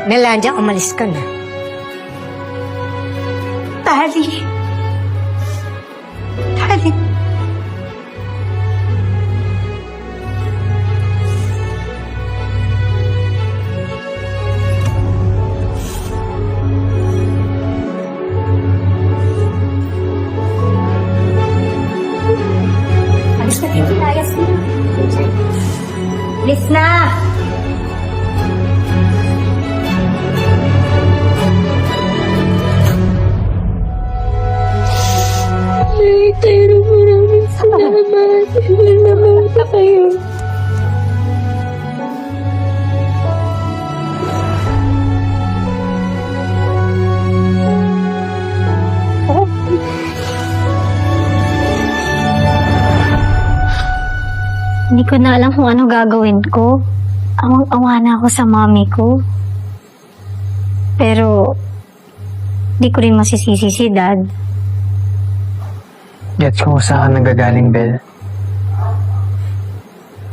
Melandia, umalis ka na. Tali. Tali. Alis na kayo, Layas na. Alis na! Pero maraming salamat. Nalaman ko kayo. Hindi ko na alam kung ano gagawin ko. Awang-awa na ako sa mami ko. Pero, di ko rin masisisi si Dad. Gets ko kung saan ka nagagaling, Bel.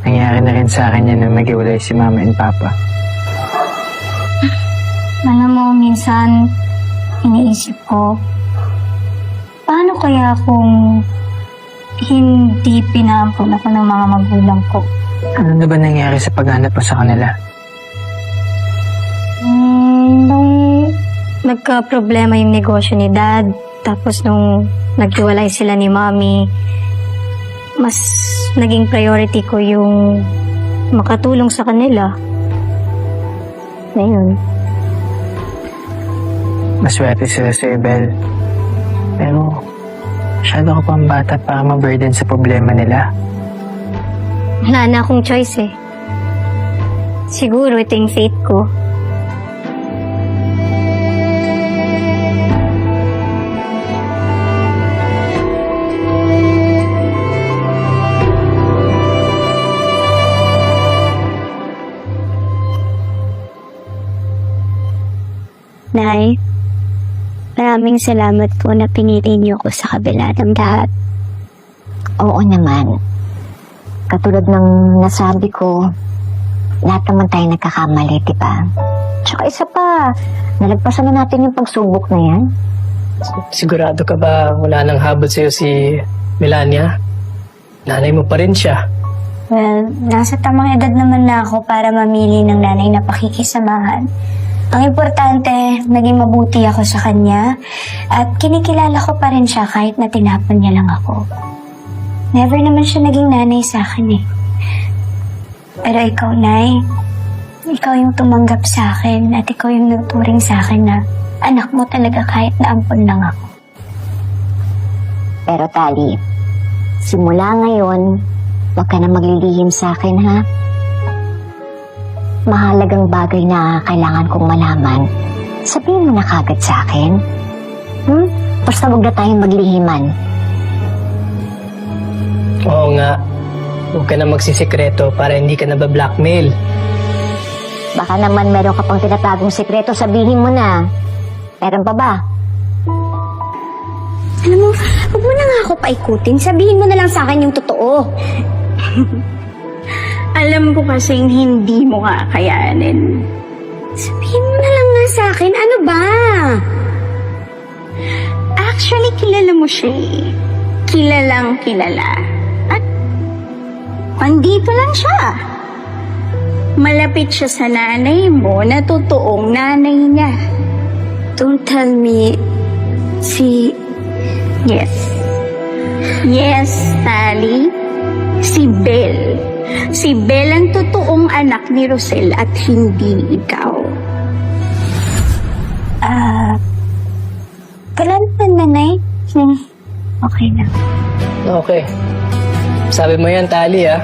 Nangyari na rin sa akin yan nang nag-iwalay si Mama and Papa. Alam mo, minsan, iniisip ko, paano kaya kung hindi pinaampun ako ng mga magulang ko? Ano na ba nangyari sa paghanap mo sa kanila? Nung nagka-problema yung negosyo ni Dad, tapos nung naghiwalay sila ni Mommy, mas naging priority ko yung makatulong sa kanila. Ngayon. Maswerte sila sa'yo, Bel. Pero, masyado ka pang bata para ma-burden sa problema nila. Wala na akong choice eh. Siguro ito yung fate ko. Nay, maraming salamat po na pinili niyo ko sa kabila ng lahat. Oo naman. Katulad ng nasabi ko, lahat naman tayo nagkakamali, di ba? Tsaka isa pa, nalagpasan na natin yung pagsubok na yan. Sigurado ka ba wala nang habol sa'yo si Melania? Nanay mo pa rin siya. Well, nasa tamang edad naman na ako para mamili ng nanay na pakikisamahan. Ang importante, naging mabuti ako sa kanya at kinikilala ko pa rin siya kahit na tinapon niya lang ako. Never naman siya naging nanay sa akin eh. Pero ikaw, Nay, ikaw yung tumanggap sa akin at ikaw yung nagturing sa akin na anak mo talaga kahit na ampon lang ako. Pero Tali, simula ngayon, huwag ka na maglilihim sa akin, ha? Mahalagang bagay na kailangan kong malaman. Sabihin mo na kagad sa akin. Basta huwag na tayong maglihiman. Oo nga. Huwag ka na magsisikreto para hindi ka nabablackmail. Baka naman meron ka pang tinatagong sekreto, sabihin mo na. Meron pa ba? Alam mo, huwag mo na nga ako paikutin. Sabihin mo na lang sa akin yung totoo. Alam ko kasing hindi mo kakayanin. Sabihin mo na lang nga sa akin, ano ba? Actually, kilala mo siya eh. Kilalang kilala. At andito lang siya. Malapit siya sa nanay mo na totoong nanay niya. Don't tell me, Yes. Yes, Tali. Si Bel. Si Bel ang totoong anak ni Rosel at hindi ikaw. Wala naman, nanay. Okay na. Okay. Sabi mo yan, Tali, ah.